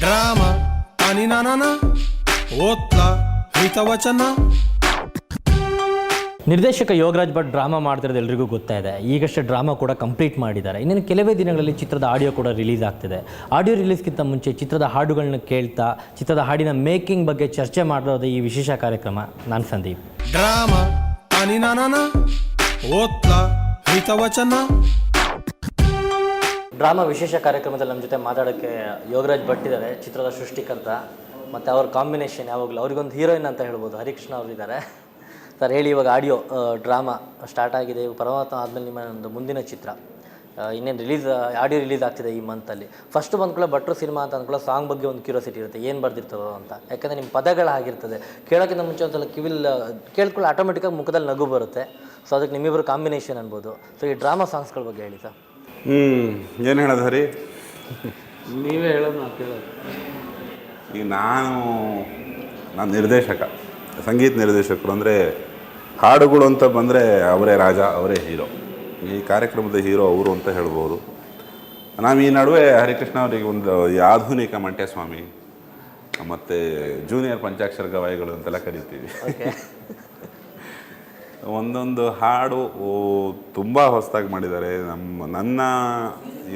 Drama ಅನಿ ನಾನ ಓದ್ಲ ಹಿತವಚನ. ನಿರ್ದೇಶಕ Yogaraj Bhat drama ಮಾಡ್ತಿರೋದು ಎಲ್ರಿಗೂ ಗೊತ್ತಾ ಇದೆ. ಈಗಷ್ಟೇ ಡ್ರಾಮಾ ಕೂಡ ಕಂಪ್ಲೀಟ್ ಮಾಡಿದ್ದಾರೆ. ಇನ್ನೇನು ಕೆಲವೇ ದಿನಗಳಲ್ಲಿ ಚಿತ್ರದ ಆಡಿಯೋ ಕೂಡ ರಿಲೀಸ್ ಆಗ್ತಿದೆ. ಆಡಿಯೋ ರಿಲೀಸ್ಗಿಂತ ಮುಂಚೆ ಚಿತ್ರದ ಹಾಡುಗಳನ್ನ ಕೇಳ್ತಾ ಚಿತ್ರದ ಹಾಡಿನ ಮೇಕಿಂಗ್ ಬಗ್ಗೆ ಚರ್ಚೆ ಮಾಡೋದು ಈ ವಿಶೇಷ ಕಾರ್ಯಕ್ರಮ. ನಾನು ಸಂದೀಪ್. ಡ್ರಾಮಾ ಅನಿ ನಾನ ಓದ್ಲ ಹಿತವಚನ. ಡ್ರಾಮಾ ವಿಶೇಷ ಕಾರ್ಯಕ್ರಮದಲ್ಲಿ ನಮ್ಮ ಜೊತೆ ಮಾತಾಡೋಕ್ಕೆ ಯೋಗರಾಜ್ ಭಟ್ ಇದ್ದಾರೆ, ಚಿತ್ರದ ಸೃಷ್ಟಿಕರ್ತ. ಮತ್ತು ಅವ್ರ ಕಾಂಬಿನೇಷನ್ ಯಾವಾಗಲೂ ಅವ್ರಿಗೊಂದು ಹೀರೋಯಿನ್ ಅಂತ ಹೇಳ್ಬೋದು, ಹರಿಕೃಷ್ಣ ಅವರಿದ್ದಾರೆ. ಸರ್ ಹೇಳಿ, ಇವಾಗ ಆಡಿಯೋ ಡ್ರಾಮಾ ಸ್ಟಾರ್ಟ್ ಆಗಿದೆ. ಪರಮಾತ್ಮ ಆದಮೇಲೆ ನಿಮ್ಮ ಒಂದು ಮುಂದಿನ ಚಿತ್ರ ಇನ್ನೇನು ಆಡಿಯೋ ರಿಲೀಸ್ ಆಗ್ತಿದೆ ಈ ಮಂತಲ್ಲಿ. ಫಸ್ಟ್ ಬಂದ್ಕೊಳ್ಳೋ ಭಟ್ರು ಸಿನಿಮಾ ಅಂತ ಅಂದ್ಕೊಳ್ಳೋ ಸಾಂಗ್ ಬಗ್ಗೆ ಒಂದು ಕ್ಯೂರಿಯಾಸಿಟಿ ಇರುತ್ತೆ, ಏನು ಬರ್ದಿರ್ತದೋ ಅಂತ. ಯಾಕಂದರೆ ನಿಮ್ಮ ಪದಗಳು ಆಗಿರ್ತದೆ, ಕೇಳೋಕ್ಕಿಂತ ಮುಂಚೆ ಒಂದ್ಸಲ ಕೇಳ್ಕೊಳ್ಳೋ ಆಟೋಮೆಟಿಕ್ಕಾಗಿ ಮುಖದಲ್ಲಿ ನಗು ಬರುತ್ತೆ. ಸೊ ಅದಕ್ಕೆ ನಿಮ್ಮಿಬ್ಬರು ಕಾಂಬಿನೇಷನ್ ಅನ್ಬೋದು. ಸೊ ಈ ಡ್ರಾಮಾ ಸಾಂಗ್ಸ್ಗಳ ಬಗ್ಗೆ ಹೇಳಿ ಸರ್. ಏನು ಹೇಳೋದು ಹರಿ? ನೀವೇ ಹೇಳೋದು, ನಾವು ಕೇಳೋದು. ಈಗ ನಾನು ನಿರ್ದೇಶಕ, ಸಂಗೀತ ನಿರ್ದೇಶಕರು. ಅಂದರೆ ಹಾಡುಗಳು ಅಂತ ಬಂದರೆ ಅವರೇ ರಾಜ, ಅವರೇ ಹೀರೋ. ಈ ಕಾರ್ಯಕ್ರಮದ ಹೀರೋ ಅವರು ಅಂತ ಹೇಳ್ಬೋದು. ನಾವು ಈ ನಡುವೆ ಹರಿಕೃಷ್ಣ ಅವರಿಗೆ ಒಂದು ಆಧುನಿಕ ಮಂಟ್ಯಸ್ವಾಮಿ ಮತ್ತು ಜೂನಿಯರ್ ಪಂಚಾಕ್ಷರ ಗವಾಯಿಗಳು ಅಂತೆಲ್ಲ ಕರಿತೀವಿ. ಒಂದೊಂದು ಹಾಡು ತುಂಬ ಹೊಸದಾಗಿ ಮಾಡಿದ್ದಾರೆ. ನನ್ನ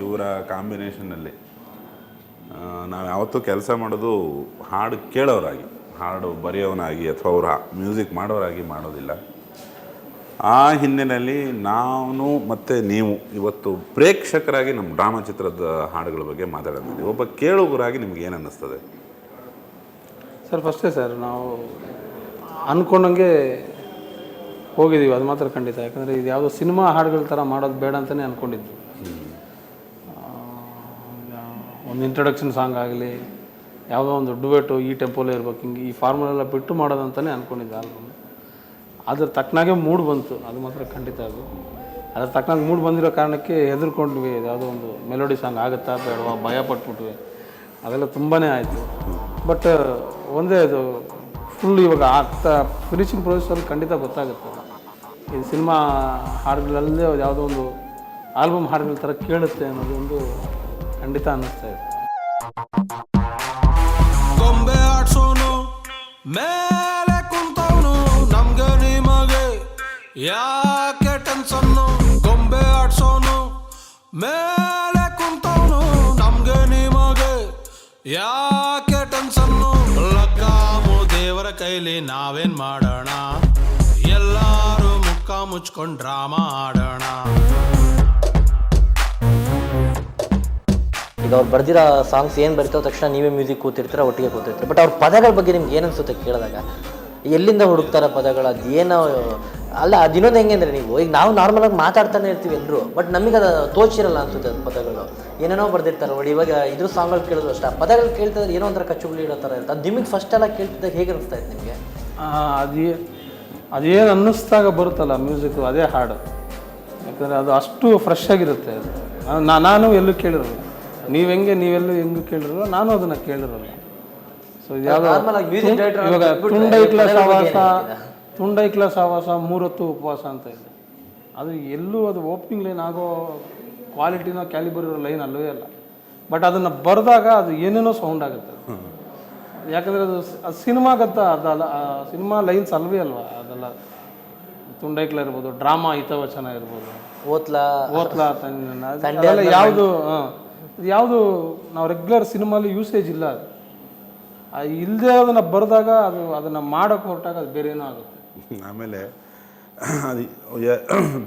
ಇವರ ಕಾಂಬಿನೇಷನ್ನಲ್ಲಿ ನಾವು ಯಾವತ್ತೂ ಕೆಲಸ ಮಾಡೋದು ಹಾಡು ಕೇಳೋರಾಗಿ, ಹಾಡು ಬರೆಯೋನಾಗಿ ಅಥವಾ ಅವ್ರ ಮ್ಯೂಸಿಕ್ ಮಾಡೋರಾಗಿ ಮಾಡೋದಿಲ್ಲ. ಆ ಹಿನ್ನೆಲೆಯಲ್ಲಿ ನಾನು ಮತ್ತು ನೀವು ಇವತ್ತು ಪ್ರೇಕ್ಷಕರಾಗಿ ನಮ್ಮ ಡ್ರಾಮಾ ಚಿತ್ರದ ಹಾಡುಗಳ ಬಗ್ಗೆ ಮಾತಾಡೋದಿದ್ದೀವಿ. ಒಬ್ಬ ಕೇಳುಗರಾಗಿ ನಿಮ್ಗೆ ಏನು ಅನ್ನಿಸ್ತದೆ ಸರ್? ಫಸ್ಟೇ ಸರ್, ನಾವು ಅಂದ್ಕೊಂಡಂಗೆ ಹೋಗಿದ್ದೀವಿ, ಅದು ಮಾತ್ರ ಖಂಡಿತ. ಯಾಕಂದರೆ ಇದು ಯಾವುದೋ ಸಿನಿಮಾ ಹಾಡುಗಳ ಥರ ಮಾಡೋದು ಬೇಡ ಅಂತಲೇ ಅಂದ್ಕೊಂಡಿದ್ದು. ಒಂದು ಇಂಟ್ರೊಡಕ್ಷನ್ ಸಾಂಗ್ ಆಗಲಿ, ಯಾವುದೋ ಒಂದು ಡುವೆಟು ಈ ಟೆಂಪೋಲೇ ಇರ್ಬೇಕು, ಹಿಂಗೆ ಈ ಫಾರ್ಮುಲೆಲ್ಲ ಬಿಟ್ಟು ಮಾಡೋದಂತಲೇ ಅಂದ್ಕೊಂಡಿದ್ದೆ ಆಲ್ಬಮ್. ಅದ್ರ ತಕ್ಕನಾಗೆ ಮೂಡ್ ಬಂತು, ಅದು ಮಾತ್ರ ಖಂಡಿತ. ಅದ್ರ ತಕ್ಕನಾಗಿ ಮೂಡ್ ಬಂದಿರೋ ಕಾರಣಕ್ಕೆ ಹೆದರ್ಕೊಂಡ್ವಿ, ಯಾವುದೋ ಒಂದು ಮೆಲೋಡಿ ಸಾಂಗ್ ಆಗುತ್ತಾ ಬೇಡವಾ, ಭಯ ಪಟ್ಬಿಟ್ವಿ. ಅದೆಲ್ಲ ತುಂಬಾ ಆಯಿತು. ಬಟ್ ಒಂದೇ ಅದು ಫುಲ್ ಇವಾಗ ಫಿನಿಶಿಂಗ್ ಪ್ರೊಸೆಸಲ್ಲಿ ಖಂಡಿತ ಗೊತ್ತಾಗುತ್ತೆ. ಇದು ಸಿನಿಮಾ ಹಾಡುಗಳಲ್ಲೇ ಯಾವುದೋ ಒಂದು ಆಲ್ಬಮ್ ಹಾಡುಗಳ ಥರ ಕೇಳುತ್ತೆ ಅನ್ನೋದು ಒಂದು ಖಂಡಿತ ಅನ್ನಿಸ್ತಾ ಇದೆ. ಗೊಂಬೆ ಆಡ್ಸೋನು ಮೇಲೆ ಕುಂತವನು, ನಮ್ಗೆ ನಿಮಗೆ ಯಾಕೆ ಟೆನ್ಸನ್ನು. ಗೊಂಬೆ ಆಡ್ಸೋನು ಮೇಲೆ ಕುಂತವನು, ನಮ್ಗೆ ನಿಮಗೆ ಯಾಕೆ ಟೆನ್ಸನ್ನು. ಲಗ್ಗಾಮು ದೇವರ ಕೈಲಿ ನಾವೇನ್ ಮಾಡೋಣ, ಎಲ್ಲಾರು ಮುಖ ಮುಚ್ಕೊಂಡು ಡ್ರಾಮಾ ಆಡೋಣ. ಈಗ ಅವ್ರು ಬರ್ದಿರೋ ಸಾಂಗ್ಸ್ ಏನು ಬರೀತಾವ ತಕ್ಷಣ ನೀವೇ ಮ್ಯೂಸಿಕ್ ಕೂತಿರ್ತೀರ, ಒಟ್ಟಿಗೆ ಕೂತಿರ್ತೀರ. ಬಟ್ ಅವ್ರ ಪದಗಳ ಬಗ್ಗೆ ನಿಮ್ಗೆ ಏನು ಅನಿಸುತ್ತೆ ಕೇಳಿದಾಗ? ಎಲ್ಲಿಂದ ಹುಡುಕ್ತಾರೆ ಪದಗಳು? ಅದೇನೋ ಅಲ್ಲ, ಅದಿನ್ನೊಂದು ಹೆಂಗೆ ಅಂದರೆ, ನೀವು ಈಗ ನಾವು ನಾರ್ಮಲಾಗಿ ಮಾತಾಡ್ತಾನೆ ಇರ್ತೀವಿ ಎಲ್ಲರೂ, ಬಟ್ ನಮಗೆ ಅದು ತೋಚಿರಲ್ಲ ಅನ್ಸುತ್ತೆ. ಅದು ಪದಗಳು ಏನೇನೋ ಬರ್ದಿರ್ತಾರೆ ನೋಡಿ. ಇವಾಗ ಇದ್ರ ಸಾಂಗ್ಗಳು ಕೇಳಿದ್ರು ಅಷ್ಟೇ, ಆ ಪದಗಳು ಕೇಳ್ತಿದ್ರೆ ಏನೋ ಒಂಥರ ಕಚ್ಚುಗುಳಿ ಇಡೋ ಥರ ಇರುತ್ತೆ. ಅದು ನಿಮಗೆ ಫಸ್ಟ್ ಎಲ್ಲ ಕೇಳ್ತಿದ್ದಾಗ ಹೇಗೆ ಅನಿಸ್ತಾ ಇತ್ತು ನಿಮಗೆ? ಅದೇನು ಅನ್ನಿಸ್ದಾಗ ಬರುತ್ತಲ್ಲ ಮ್ಯೂಸಿಕ್ಕು, ಅದೇ ಹಾಡು. ಯಾಕಂದರೆ ಅದು ಅಷ್ಟು ಫ್ರೆಶ್ ಆಗಿರುತ್ತೆ. ಅದು ನಾನು ಎಲ್ಲೂ ಕೇಳಿರಲ್ಲ, ನೀವೆಲ್ಲೂ ಹೆಂಗೂ ಕೇಳಿರಲ್ಲ, ನಾನು ಅದನ್ನು ಕೇಳಿರಲ್ಲ. ಸೊ ಇದು ಯಾವುದೋ ಇವಾಗ ತುಂಡೈಕ್ಲ ಸಹವಾಸ 3 ಹೊತ್ತು ಉಪವಾಸ ಅಂತ ಇದೆ. ಅದು ಎಲ್ಲೂ ಅದು ಓಪನಿಂಗ್ ಲೈನ್ ಆಗೋ ಕ್ವಾಲಿಟಿನೋ ಕ್ಯಾಲಿಬರ್ ಇರೋ ಲೈನ್ ಅಲ್ಲವೇ ಅಲ್ಲ. ಬಟ್ ಅದನ್ನು ಬರೆದಾಗ ಅದು ಏನೇನೋ ಸೌಂಡ್ ಆಗುತ್ತೆ. ಯಾಕಂದರೆ ಅದು ಸಿನಿಮಾಗತ್ತ ಅದಲ್ಲ, ಸಿನಿಮಾ ಲೈನ್ಸ್ ಅಲ್ವೇ ಅಲ್ವಾ ಅದೆಲ್ಲ. ತುಂಡೈಕ್ಲ ಇರ್ಬೋದು, ಡ್ರಾಮಾ ಹಿತವಚನ ಇರ್ಬೋದು, ಓತ್ಲಾ ಅದೆಲ್ಲ ಯಾವುದು ಯಾವುದು ನಾವು ರೆಗ್ಯುಲರ್ ಸಿನಿಮಾಲಿ ಯೂಸೇಜ್ ಇಲ್ಲ. ಅದು ಇಲ್ಲದೆ ಅದನ್ನು ಬರೆದಾಗ ಅದನ್ನು ಮಾಡೋಕ್ಕೆ ಹೊರಟಾಗ ಅದು ಬೇರೆ ಏನೋ ಆಗುತ್ತೆ. ಆಮೇಲೆ ಅದು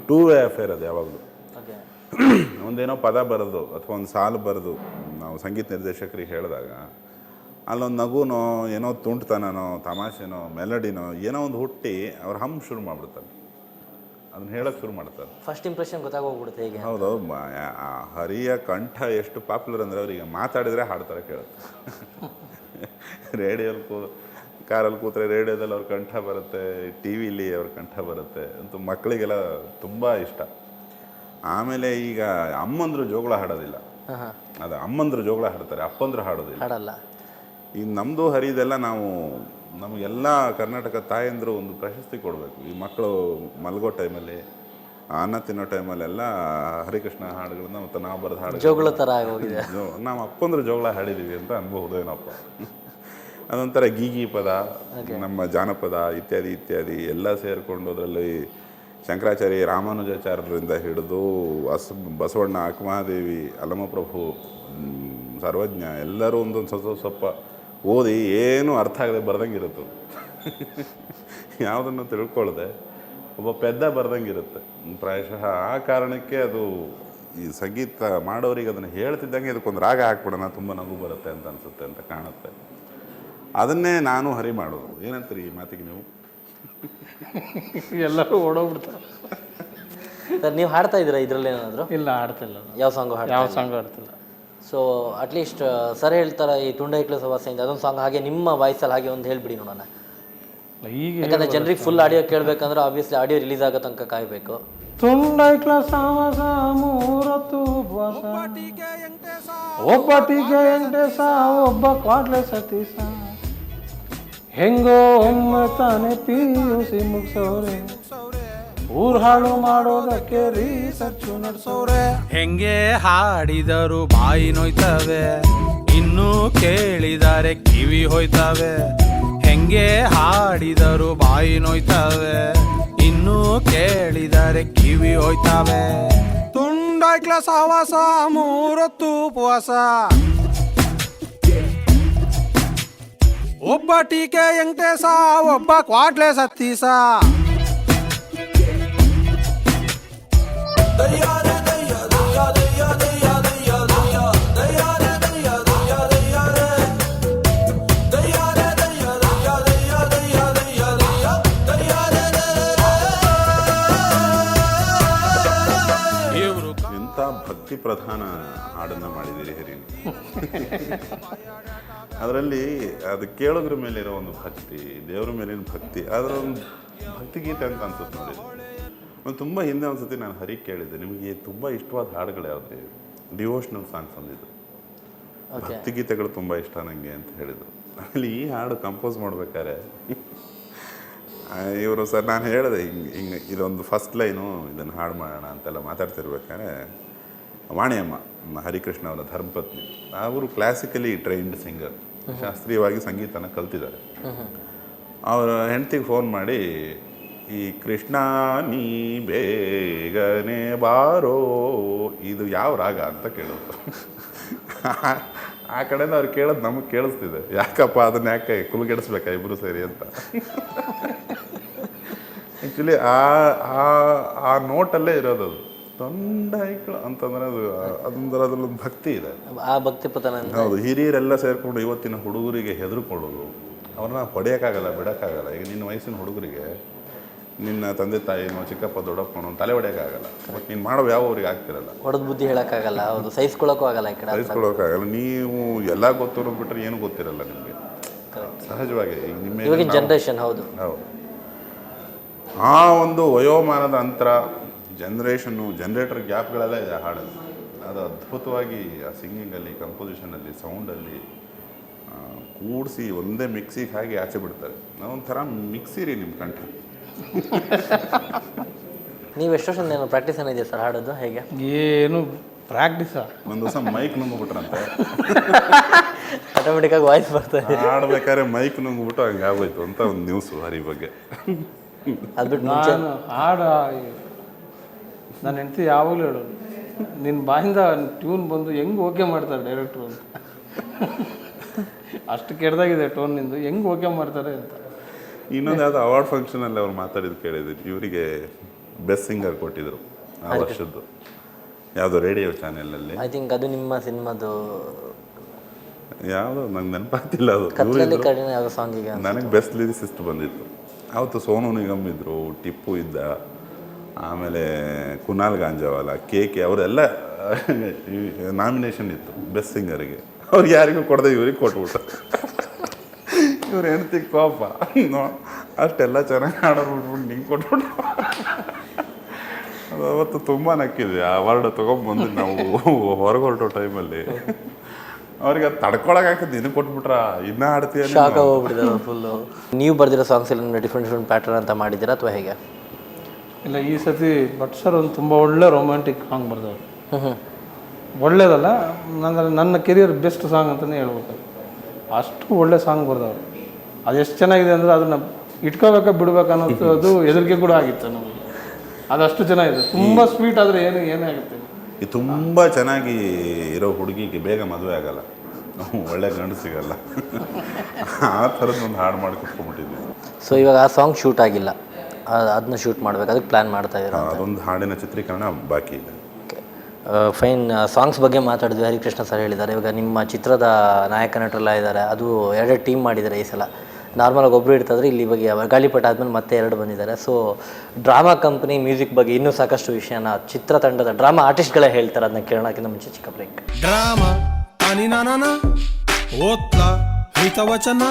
2 ವೇ ಅಫೇರ್ ಅದು ಯಾವಾಗಲೂ. ಒಂದೇನೋ ಪದ ಬರೆದು ಅಥವಾ ಒಂದು ಸಾಲು ಬರೆದು ನಾವು ಸಂಗೀತ ನಿರ್ದೇಶಕರಿಗೆ ಹೇಳಿದಾಗ ಅಲ್ಲೊಂದು ನಗುನೋ ಏನೋ ತುಂಟತನೋ ತಮಾಷೆನೋ ಮೆಲಡಿನೋ ಏನೋ ಒಂದು ಹುಟ್ಟಿ ಅವ್ರು ಶುರು ಮಾಡಿಬಿಡ್ತಾರೆ, ಅದನ್ನ ಹೇಳೋಕ್ಕೆ ಶುರು ಮಾಡ್ತಾರೆ. ಫಸ್ಟ್ ಇಂಪ್ರೆಷನ್ ಗೊತ್ತಾಗೋಗ್ಬಿಡುತ್ತೆ ಹೇಗೆ. ಹೌದು. ಹರಿಯ ಕಂಠ ಎಷ್ಟು ಪಾಪ್ಯುಲರ್ ಅಂದರೆ ಅವ್ರಿಗೆ ಮಾತಾಡಿದರೆ ಹಾಡ್ತಾರೆ ಕೇಳುತ್ತೆ. ರೇಡಿಯೋಲ್ಲಿ ಕಾರಲ್ಲಿ ಕೂತ್ರೆ ರೇಡಿಯೋದಲ್ಲಿ ಅವ್ರ ಕಂಠ ಬರುತ್ತೆ, ಟಿ ವಿಲಿ ಅವ್ರ ಕಂಠ ಬರುತ್ತೆ ಅಂತೂ ಮಕ್ಕಳಿಗೆಲ್ಲ ತುಂಬ ಇಷ್ಟ. ಆಮೇಲೆ ಈಗ ಅಮ್ಮಂದ್ರು ಜೋಗಳ ಹಾಡೋದಿಲ್ಲ, ಅದು ಅಮ್ಮಂದ್ರು ಜೋಗಳ ಹಾಡ್ತಾರೆ, ಅಪ್ಪಂದ್ರು ಹಾಡೋದಿಲ್ಲ. ಈಗ ನಮ್ಮದು ಹರಿದೆಲ್ಲ ನಮಗೆಲ್ಲ ಕರ್ನಾಟಕ ತಾಯಂದರು ಒಂದು ಪ್ರಶಸ್ತಿ ಕೊಡಬೇಕು. ಈ ಮಕ್ಕಳು ಮಲಗೋ ಟೈಮಲ್ಲಿ ಅನ್ನ ತಿನ್ನೋ ಟೈಮಲ್ಲೆಲ್ಲ ಹರಿಕೃಷ್ಣ ಹಾಡುಗಳನ್ನ ಮತ್ತು ನಾವು ಬರೆದ ಹಾಡು ಜೋಗುಳ ಥರ ಆಗೋಗಿದೆ. ನಾವು ಅಪ್ಪಂದ್ರ ಜೋಗಳ ಹಾಡಿದ್ದೀವಿ ಅಂತ ಅನ್ಬಹುದು ಏನಪ್ಪ. ಅದೊಂಥರ ಗೀಗಿ ಪದ, ನಮ್ಮ ಜಾನಪದ ಇತ್ಯಾದಿ ಇತ್ಯಾದಿ ಎಲ್ಲ ಸೇರಿಕೊಂಡು ಅದರಲ್ಲಿ ಶಂಕರಾಚಾರ್ಯ ರಾಮಾನುಜಾಚಾರ್ಯರಿಂದ ಹಿಡಿದು ಬಸವಣ್ಣ, ಅಕ್ಕಮಹಾದೇವಿ, ಅಲ್ಲಮಪ್ರಭು, ಸರ್ವಜ್ಞ ಎಲ್ಲರೂ ಒಂದೊಂದು ಸ್ವಲ್ಪ ಓದಿ ಏನೂ ಅರ್ಥ ಆಗದೆ ಬರ್ದಂಗೆ ಇರುತ್ತೆ. ಯಾವುದನ್ನು ತಿಳ್ಕೊಳ್ಳದೆ ಒಬ್ಬ ಪೆದ್ದ ಬರ್ದಂಗೆ ಇರುತ್ತೆ ಪ್ರಾಯಶಃ. ಆ ಕಾರಣಕ್ಕೆ ಅದು ಈ ಸಂಗೀತ ಮಾಡೋರಿಗೆ ಅದನ್ನು ಹೇಳ್ತಿದ್ದಂಗೆ ಇದಕ್ಕೊಂದು ರಾಗ ಹಾಕ್ಬಿಡೋಣ, ತುಂಬ ನಗು ಬರುತ್ತೆ ಅಂತ ಅನಿಸುತ್ತೆ ಅಂತ ಕಾಣುತ್ತೆ. ಅದನ್ನೇ ನಾನು ಹರಿ ಮಾಡೋದು. ಏನಂತೀರಿ ಈ ಮಾತಿಗೆ ನೀವು? ಎಲ್ಲರೂ ಓಡೋಗ್ಬಿಡ್ತಾರೆ. ಸರ್ ನೀವು ಹಾಡ್ತಾ ಇದ್ದೀರಾ ಇದರಲ್ಲಿ ಏನಾದರೂ? ಇಲ್ಲ, ಆಡ್ತಿಲ್ಲ. ಯಾವ ಸಾಂಗು ಯಾವ ಸಾಂಗ್ ಆಡ್ತಿಲ್ಲ. ಸೊ ಅಟ್ಲೀಸ್ಟ್ ಸರ್ ಹೇಳ್ತಾರೆ ಈ ತುಂಡ ಇಕ್ಳು ಸವಾಸೆಯಿಂದ ಅದೊಂದು ಸಾಂಗ್ ಹಾಗೆ ನಿಮ್ಮ ವಾಯ್ಸಲ್ಲಿ ಹಾಗೆ ಒಂದು ಹೇಳ್ಬಿಡಿ ನೋಡೋಣ. ಈಗ ಯಾಕಂದರೆ ಜನರಿಗೆ ಫುಲ್ ಆಡಿಯೋ ಕೇಳಬೇಕಂದ್ರೆ ಆಬ್ವಿಯಸ್ಲಿ ಆಡಿಯೋ ರಿಲೀಸ್ ಆಗೋ ತನಕ ಕಾಯಬೇಕು. ತುಂಡೈಕ್ಳ ಸಾವಸ ಮೂರತ್ತು ಉಪವಾಸ, ಒಬ್ಬ ಟೀಕೆ ವೆಂಕಟೇಶ, ಒಬ್ಬ ಕ್ವಾಡ್ಲೆ ಸತೀಶ, ಹೆಂಗೋ ಒಮ್ಮೆ ತಾನೆ PUC ಮುಗಿಸೋರೆ, ಊರ್ ಹಾಳು ಮಾಡೋದಕ್ಕೆ ರಿಸರ್ಚು ನಡೆಸೋರೆ. ಹೆಂಗೆ ಹಾಡಿದರು ಬಾಯಿ ನೋಯ್ತವೆ, ಇನ್ನು ಕೇಳಿದರೆ ಕಿವಿ ಹೋಯ್ತವೆ. ಹೆಂಗೆ ಹಾಡಿದರು ಬಾಯಿ ನೋಯ್ತವೆ, ಇನ್ನು ಕೇಳಿದರೆ ಕಿವಿ ಹೋಯ್ತವೆ. ತುಂಡೈಕ್ಳ ಸವಾಸ ಮೂರತ್ತು ಉಪವಾಸ, ಒಬ್ಬ ಟೀಕೆ ವೆಂಕಟೇಶ, ಒಬ್ಬ ಕ್ವಾಡ್ಲೆ ಸತೀಶ. ಎಂಥ ಭಕ್ತಿ ಪ್ರಧಾನ ಹಾಡನ್ನು ಮಾಡಿದ್ದೀರಿ ಹರಿ. ಅದರಲ್ಲಿ ಅದು ಕೇಳೋದ್ರ ಮೇಲಿರೋ ಒಂದು ಭಕ್ತಿ, ದೇವರ ಮೇಲಿನ ಭಕ್ತಿ, ಅದರ ಒಂದು ಭಕ್ತಿಗೀತೆ ಅಂತ ಅನ್ಸುತ್ತೆ ನೋಡಿ. ಒಂದು ತುಂಬ ಹಿಂದೆ ಒಂದ್ಸತಿ ನಾನು ಹರಿ ಕೇಳಿದ್ದೆ, ನಿಮಗೆ ತುಂಬ ಇಷ್ಟವಾದ ಹಾಡುಗಳು ಯಾವುದೇ ಡಿವೋಷ್ನಲ್ ಸಾಂಗ್ಸ್ ಅಂದಿದ್ದು, ಭಕ್ತಿಗೀತೆಗಳು ತುಂಬ ಇಷ್ಟ ನನಗೆ ಅಂತ ಹೇಳಿದರು. ಆಮೇಲೆ ಈ ಹಾಡು ಕಂಪೋಸ್ ಮಾಡ್ಬೇಕಾದ್ರೆ ಇವರು ಸರ್ ನಾನು ಹೇಳಿದೆ ಹಿಂಗೆ ಇದೊಂದು ಫಸ್ಟ್ ಲೈನು ಇದನ್ನು ಹಾಡು ಮಾಡೋಣ ಅಂತೆಲ್ಲ ಮಾತಾಡ್ತಿರ್ಬೇಕಾದ್ರೆ ವಾಣಿಯಮ್ಮ ಹರಿಕೃಷ್ಣ ಅವರ ಧರ್ಮಪತ್ನಿ, ಅವರು ಕ್ಲಾಸಿಕಲಿ ಟ್ರೈನ್ಡ್ ಸಿಂಗರ್, ಶಾಸ್ತ್ರೀಯವಾಗಿ ಸಂಗೀತನ ಕಲ್ತಿದ್ದಾರೆ. ಅವರ ಹೆಂಡತಿಗೆ ಫೋನ್ ಮಾಡಿ ಈ ಕೃಷ್ಣ ನೀ ಬೇಗನೆ ಬಾರೋ ಇದು ಯಾವ ರಾಗ ಅಂತ ಕೇಳೋದು. ಆ ಕಡೆಯಿಂದ ಅವ್ರು ಕೇಳೋದು ನಮಗೆ ಕೇಳಿಸ್ತಿದೆ, ಯಾಕಪ್ಪ ಅದನ್ನ ಯಾಕೆ ಕುಲ್ಗೆಡಿಸ್ಬೇಕಾ ಇಬ್ಬರು ಸೇರಿ ಅಂತ. ಆ್ಯಕ್ಚುಲಿ ಆ ನೋಟಲ್ಲೇ ಇರೋದು ಅದು ತೊಂಡೈಕ್ಳು ಅಂತಂದ್ರೆ ಅದೊಂದರಲ್ಲೊಂದು ಭಕ್ತಿ ಇದೆ, ಆ ಭಕ್ತಿ ಪ್ರಧಾನ. ಹೌದು, ಹಿರಿಯರೆಲ್ಲ ಸೇರಿಕೊಂಡು ಇವತ್ತಿನ ಹುಡುಗರಿಗೆ ಹೆದರ್ಕೊಳ್ಳೋದು, ಅವ್ರನ್ನ ಹೊಡೆಯೋಕ್ಕಾಗಲ್ಲ, ಬಿಡೋಕ್ಕಾಗಲ್ಲ. ಈಗ ನಿನ್ನ ವಯಸ್ಸಿನ ಹುಡುಗರಿಗೆ ನಿನ್ನ ತಂದೆ ತಾಯಿನೋ ಚಿಕ್ಕಪ್ಪ ದೊಡ್ಡಪ್ಪನೋ ತಲೆ ಹೊಡೆಯೋಕ್ಕಾಗಲ್ಲ, ಬಟ್ ನೀನು ಮಾಡೋ ಯಾವ ಅವ್ರಿಗೆ ಆಗ್ತಿರಲ್ಲ, ಹೊಡೆದು ಬುದ್ಧಿ ಹೇಳೋಕ್ಕಾಗಲ್ಲ, ಹೌದು, ಸಹಿಸ್ಕೊಳ್ಳೋಕ್ಕೂ ಆಗಲ್ಲ, ಈ ಕಡೆ ಸಹಿಸ್ಕೊಳ್ಳೋಕ್ಕಾಗಲ್ಲ. ನೀವು ಎಲ್ಲ ಗೊತ್ತಿರೋದು ಬಿಟ್ಟರೆ ಏನು ಗೊತ್ತಿರಲ್ಲ ನಿಮಗೆ ಸಹಜವಾಗಿ. ಈಗ ನಿಮ್ಮ ಇವಾಗಿನ ಜನ್ರೇಷನ್, ಹೌದು ಹೌದು, ಆ ಒಂದು ವಯೋಮಾನದ ಅಂತರ, ಜನ್ರೇಟರ್ ಗ್ಯಾಪ್ಗಳೆಲ್ಲ ಇದೆ ಹಾಡಲ್ಲಿ. ಅದು ಅದ್ಭುತವಾಗಿ ಆ ಸಿಂಗಿಂಗಲ್ಲಿ, ಕಂಪೋಸಿಷನಲ್ಲಿ, ಸೌಂಡಲ್ಲಿ ಕೂಡಿಸಿ ಒಂದೇ ಮಿಕ್ಸಿಗೆ ಹಾಗೆ ಆಚೆ ಬಿಡ್ತಾರೆ. ನಾವೊಂಥರ ಮಿಕ್ಸಿ ರೀ ನಿಮ್ಮ ಕಂಠ. ನೀವು ಎಷ್ಟು ವರ್ಷದಿಂದ ಏನೋ ಪ್ರಾಕ್ಟೀಸ್ ಏನಿದೆ ಸರ್ ಹಾಡೋದು? ಹೇಗೆ ಏನು ಪ್ರಾಕ್ಟೀಸ? ಒಂದು ದಿವಸ ಮೈಕ್ ನುಂಗ್ಬಿಟ್ರಂತೆ, ಆಟೋಮೆಟಿಕ್ಕಾಗಿ ವಾಯ್ಸ್ ಬರ್ತಾರೆ. ಹಾಡ್ಬೇಕಾದ್ರೆ ಮೈಕ್ ನುಂಗ್ಬಿಟ್ಟು ಹಂಗೆ ಆಗೋಯ್ತು ಅಂತ ಒಂದು ನ್ಯೂಸು ಹರಿ ಬಗ್ಗೆ. ಅದ್ಬಿಟ್ಟು ನಾನು ಹಾಡು ನನ್ನ ಹೆಂಡತಿ ಯಾವಾಗಲೂ ಹೇಳೋದು, ನಿನ್ನ ಬಾಯಿಂದ ಟ್ಯೂನ್ ಬಂದು ಹೆಂಗೆ ಓಕೆ ಮಾಡ್ತಾರೆ ಡೈರೆಕ್ಟ್ರು ಅಂತ. ಅಷ್ಟು ಕೆಡ್ದಾಗಿದೆ ಟೋನ್ ನಿಂದು, ಹೆಂಗೆ ಓಕೆ ಮಾಡ್ತಾರೆ ಅಂತ. ಇನ್ನೊಂದು ಯಾವುದೋ ಅವಾರ್ಡ್ ಫಂಕ್ಷನಲ್ಲಿ ಅವ್ರು ಮಾತಾಡಿದ್ದು ಕೇಳಿದ್ರು, ಇವರಿಗೆ ಬೆಸ್ಟ್ ಸಿಂಗರ್ ಕೊಟ್ಟಿದ್ರು ಆ ವರ್ಷದ್ದು, ಯಾವುದೋ ರೇಡಿಯೋ ಚಾನೆಲಲ್ಲಿ. ಐ ಥಿಂಕ್ ಅದು ನಿಮ್ಮ ಸಿನಿಮಾದು ಯಾವುದೋ ನಂಗೆ ನೆನಪಾಗ್ತಿಲ್ಲ. ಅದು ಕತ್ಲಲ್ಲಿ ಕಡಿಮೆ ಯಾವುದೋ ಸಾಂಗಿಗೆ ನನಗೆ ಬೆಸ್ಟ್ ಲಿರಿಸಿಸ್ಟ್ ಬಂದಿತ್ತು ಅವತ್ತು. ಸೋನು ನಿಗಮ್ ಇದ್ದರು, ಟಿಪ್ಪು ಇದ್ದ, ಆಮೇಲೆ ಕುನಾಲ್ ಗಾಂಜಾವಾಲ, KK ಅವರೆಲ್ಲ ನಾಮಿನೇಷನ್ ಇತ್ತು ಬೆಸ್ಟ್ ಸಿಂಗರಿಗೆ. ಅವ್ರಿಗೆ ಯಾರಿಗೂ ಕೊಡದೆ ಇವ್ರಿಗೆ ಕೊಟ್ಬಿಟ್ಟು, ಇವ್ರು ಹೆಣ್ತಿ ಕೋಪ, ಅಷ್ಟೆಲ್ಲ ಚೆನ್ನಾಗಿ ಹಾಡೋರು ಬಿಟ್ಬಿಟ್ಟು ನಿಂಗೆ ಕೊಟ್ಬಿಟ್ಟು. ಅದು ಅವತ್ತು ತುಂಬ ನಕ್ಕಿದ್ವಿ. ಆ ಅವಾರ್ಡ್ ತೊಗೊಂಬಂದು ನಾವು ಹೊರಗೆ ಹೊರಟೋ ಟೈಮಲ್ಲಿ ಅವ್ರಿಗೆ ಅದು ತಡ್ಕೊಳಕ್ಕಾಗ್ತದೆ, ಇದನ್ನು ಕೊಟ್ಬಿಟ್ರ ಇನ್ನೂ ಆಡ್ತೀಯ, ಶಾಕ್ ಹೋಗ್ಬಿಟ್ಟಿದ್ದಾರೆ ಫುಲ್ಲು. ನೀವು ಬರ್ದಿರೋ ಸಾಂಗ್ಸ್ ಎಲ್ಲ ಡಿಫ್ರೆಂಟ್ ಪ್ಯಾಟರ್ನ್ ಅಂತ ಮಾಡಿದ್ದೀರಾ ಅಥವಾ ಹೇಗೆ? ಇಲ್ಲ ಈ ಸತಿ ಭಟ್ ಸರ್ ಒಂದು ತುಂಬ ಒಳ್ಳೆ ರೊಮ್ಯಾಂಟಿಕ್ ಸಾಂಗ್ ಬರ್ದವ್ರು. ಹ್ಞೂ ಒಳ್ಳೇದಲ್ಲ, ನನ್ನ ಕೆರಿಯರ್ ಬೆಸ್ಟ್ ಸಾಂಗ್ ಅಂತಲೇ ಹೇಳ್ಬೇಕು. ಅಷ್ಟು ಒಳ್ಳೆ ಸಾಂಗ್ ಬರ್ದವ್ರು. ಅದು ಎಷ್ಟು ಚೆನ್ನಾಗಿದೆ ಅಂದರೆ ಅದನ್ನು ಇಟ್ಕೋಬೇಕಾ ಬಿಡ್ಬೇಕು ಅನ್ನೋದು ಅದು ಹೆದರಿಕೆ ಕೂಡ ಆಗಿತ್ತು ನಮಗೆ. ಅದಷ್ಟು ಚೆನ್ನಾಗಿದೆ, ತುಂಬ ಸ್ವೀಟ್ ಆದರೆ ಏನೇ ಆಗುತ್ತೆ. ಈ ತುಂಬ ಚೆನ್ನಾಗಿ ಇರೋ ಹುಡುಗಿಗೆ ಬೇಗ ಮದುವೆ ಆಗಲ್ಲ, ಒಳ್ಳೆ ಗಂಡು ಸಿಗಲ್ಲ. ಆ ಥರದ್ದೊಂದು ಹಾಡು ಮಾಡಿ ಕುತ್ಕೊಂಡ್ಬಿಟ್ಟಿದ್ವಿ. ಸೊ ಇವಾಗ ಆ ಸಾಂಗ್ ಶೂಟ್ ಆಗಿಲ್ಲ, ಅದನ್ನ ಶೂಟ್ ಮಾಡ್ಬೇಕು, ಅದಕ್ಕೆ ಪ್ಲ್ಯಾನ್ ಮಾಡ್ತಾ ಇದ್ದೀರಾ? ಅದೊಂದು ಹಾಡಿನ ಚಿತ್ರೀಕರಣ ಬಾಕಿ ಇದೆ. Okay, fine. ಸಾಂಗ್ಸ್ ಬಗ್ಗೆ ಮಾತಾಡಿದ್ವಿ, ಹರಿಕೃಷ್ಣ ಸರ್ ಹೇಳಿದ್ದಾರೆ. ಇವಾಗ ನಿಮ್ಮ ಚಿತ್ರದ ನಾಯಕ ನಟರೆಲ್ಲ ಇದ್ದಾರೆ, ಅದು ಎರಡೆರಡು ಟೀಮ್ ಮಾಡಿದ್ದಾರೆ ಈ ಸಲ. ನಾರ್ಮಲಾಗಿ ಒಬ್ಬರು ಇರ್ತಾಯಿದ್ರೆ ಇಲ್ಲಿ ಇವಾಗ ಗಾಳಿಪಟ ಆದಮೇಲೆ ಮತ್ತೆ 2 ಬಂದಿದ್ದಾರೆ. ಸೊ ಡ್ರಾಮಾ ಕಂಪ್ನಿ ಮ್ಯೂಸಿಕ್ ಬಗ್ಗೆ ಇನ್ನೂ ಸಾಕಷ್ಟು ವಿಷಯನ ಚಿತ್ರತಂಡದ ಡ್ರಾಮಾ ಆರ್ಟಿಸ್ಟ್ಗಳೇ ಹೇಳ್ತಾರೆ. ಅದನ್ನ ಕೇಳೋಕ್ಕಿಂತ ಮುಂಚೆ ಚಿಕ್ಕ ಬ್ರೇಕ್. ಡ್ರಾಮಾ ಅನಿ ನಾನ ಓದ್ಲಾ ಹಿತವಚನ